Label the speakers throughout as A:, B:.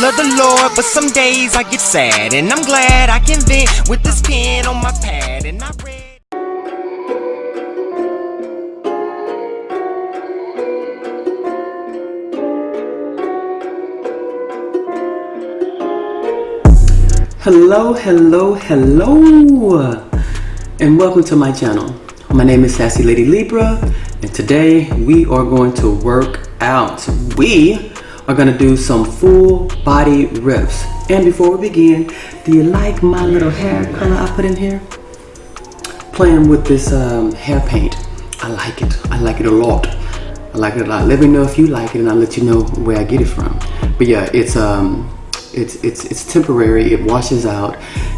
A: love the Lord, but some days I get sad, and I'm glad I can vent with this pen on my pad. And I read.
B: Hello, hello, hello, and welcome to my channel. My name is SassyLady Libra, and today we are going to work out. We are going to do some full body rips. And before we begin, do you like my little hair color I put in here? Playing with this hair paint. I like it. I like it a lot. I like it a lot. Let me know if you like it, and I'll let you know where I get it from. But yeah, it's temporary. It washes out,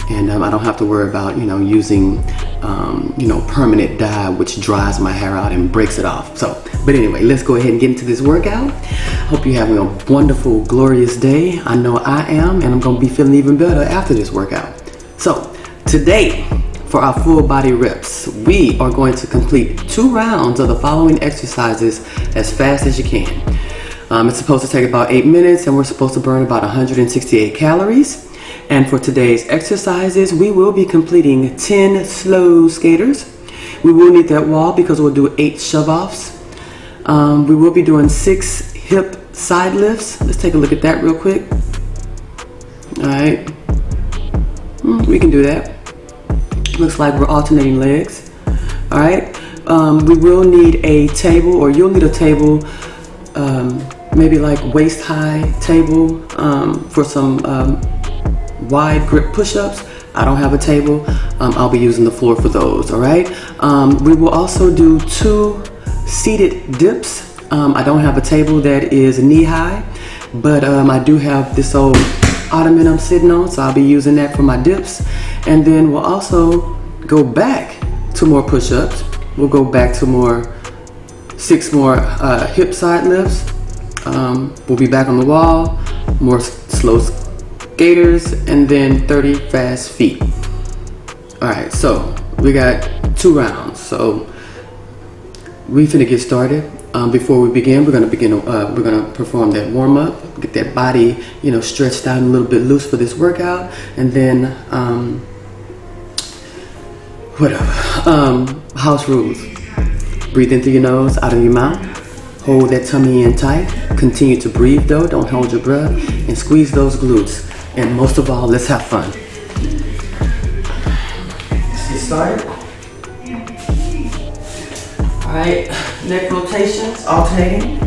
B: and I don't have to worry about using permanent dye, which dries my hair out and breaks it off. So, but anyway, let's go ahead and get into this workout. Hope you're having a wonderful, glorious day. I know I am, and I'm gonna be feeling even better after this workout. So today, for our full body reps, we are going to complete 2 rounds of the following exercises as fast as you can. It's supposed to take about 8 minutes, and we're supposed to burn about 168 calories. And for today's exercises, we will be completing 10 slow skaters. We will need that wall because we'll do 8 shove-offs. We will be doing 6 hip side lifts. Let's take a look at that real quick. All right, we can do that. Looks like we're alternating legs. All right, we will need a table, or you'll need a table, maybe like waist high table for some wide grip push-ups. I don't have a table. I'll be using the floor for those. All right, we will also do 2 seated dips. I don't have a table that is knee high, but I do have this old ottoman I'm sitting on, so I'll be using that for my dips. And then we'll also go back to more push-ups. We'll go back to 6 more hip side lifts. We'll be back on the wall, more slow skaters, and then 30 fast feet. All right, so we got 2 rounds. So we finna get started. Before we begin, we're gonna perform that warm up, get that body, stretched out and a little bit loose for this workout, and then house rules. Breathe in through your nose, out of your mouth. Hold that tummy in tight. Continue to breathe though, don't hold your breath, and squeeze those glutes. And most of all, let's have fun. Let's get started. All right, neck rotations, alternating.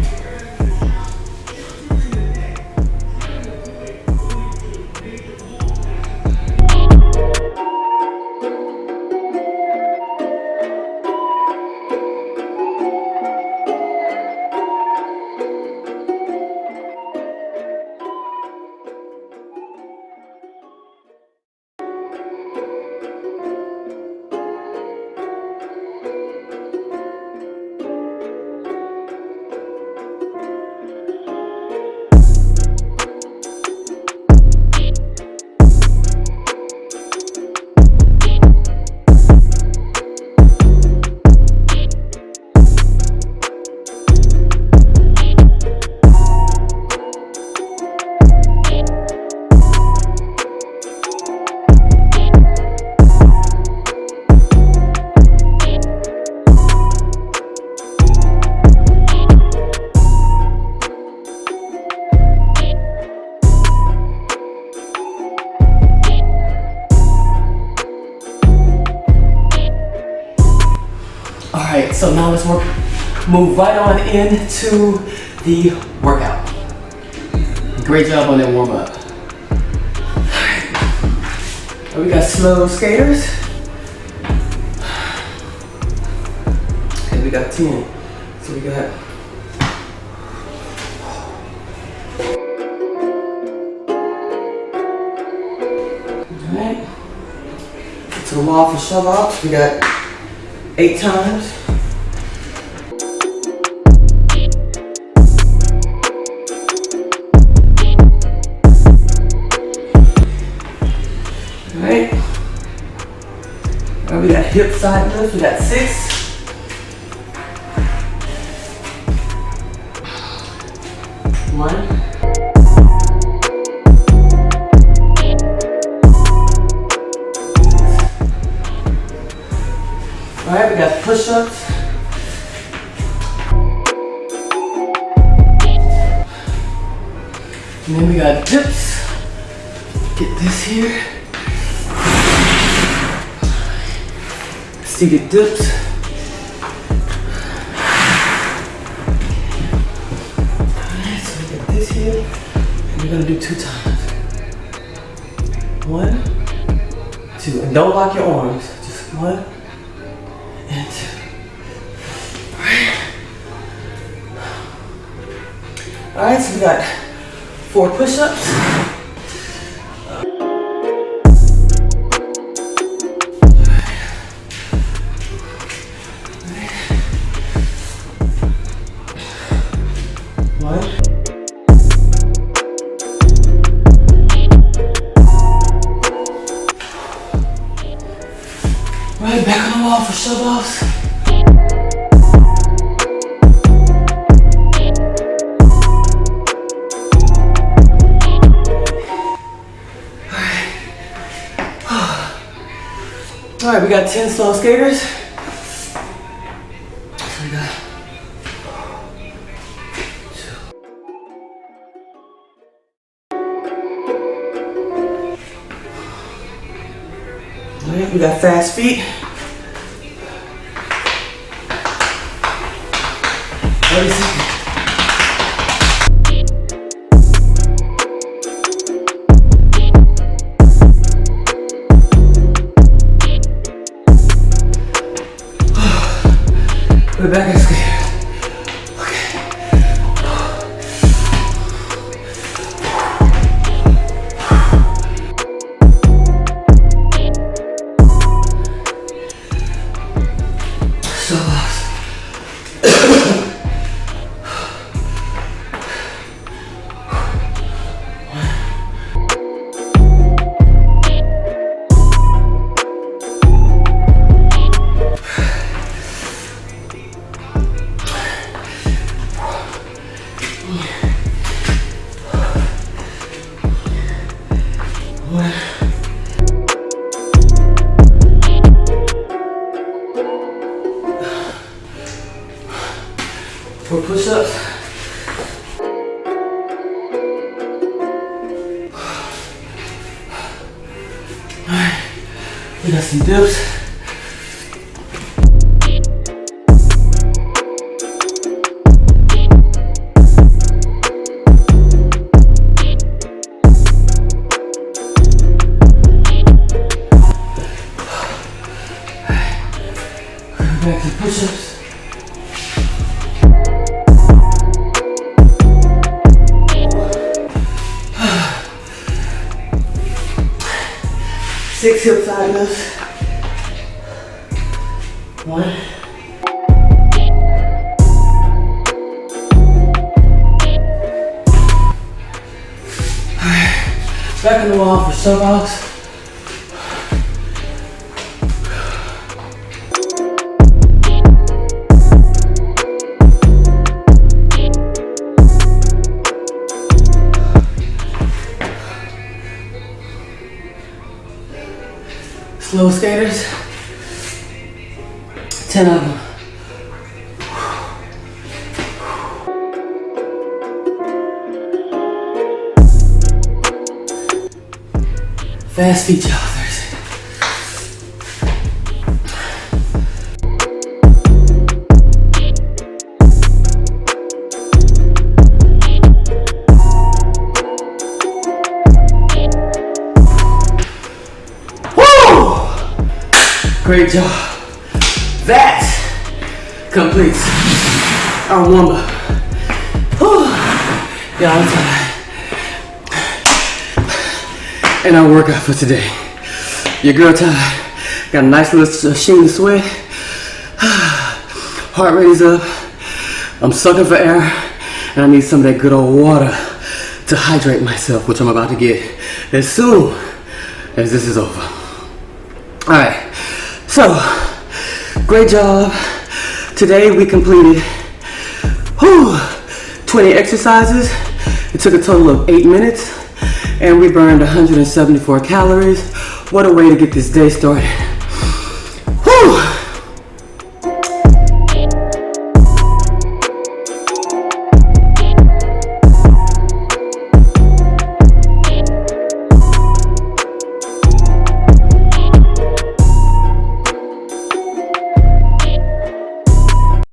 B: Alright, so now let's move right on into the workout. Great job on that warm up. Alright, we got slow skaters. And we got 10. So we got alright. To the wall for shove offs. We got 8 times. Alright. We got hip side lifts. We got 6. One. push-ups. And then we got dips. Get this here. Seated dips. Alright, so we get this here. And we're gonna do 2 times. 1, 2. And don't lock your arms. Just 1 and 2. Alright, so we got 4 push-ups. Right, back on the wall for shove-offs. Alright, we got 10 slow skaters. So we got 2. Alright, we got fast feet. 30 seconds. We're back at skaters. Okay. So lost. Four push-ups. Alright, we got some dips. Back to push-ups. Six hip side lifts. 1. Alright, back on the wall for shove-offs. Slow skaters, 10 of them. Fast feet joggers. Great job. That completes our warm-up. Yeah, I'm tired. And our workout for today. Your girl tired. Got a nice little sheen of sweat. Heart rate is up. I'm sucking for air. And I need some of that good old water to hydrate myself, which I'm about to get as soon as this is over. Alright. So, great job. Today we completed 20 exercises. It took a total of 8 minutes and we burned 174 calories. What a way to get this day started.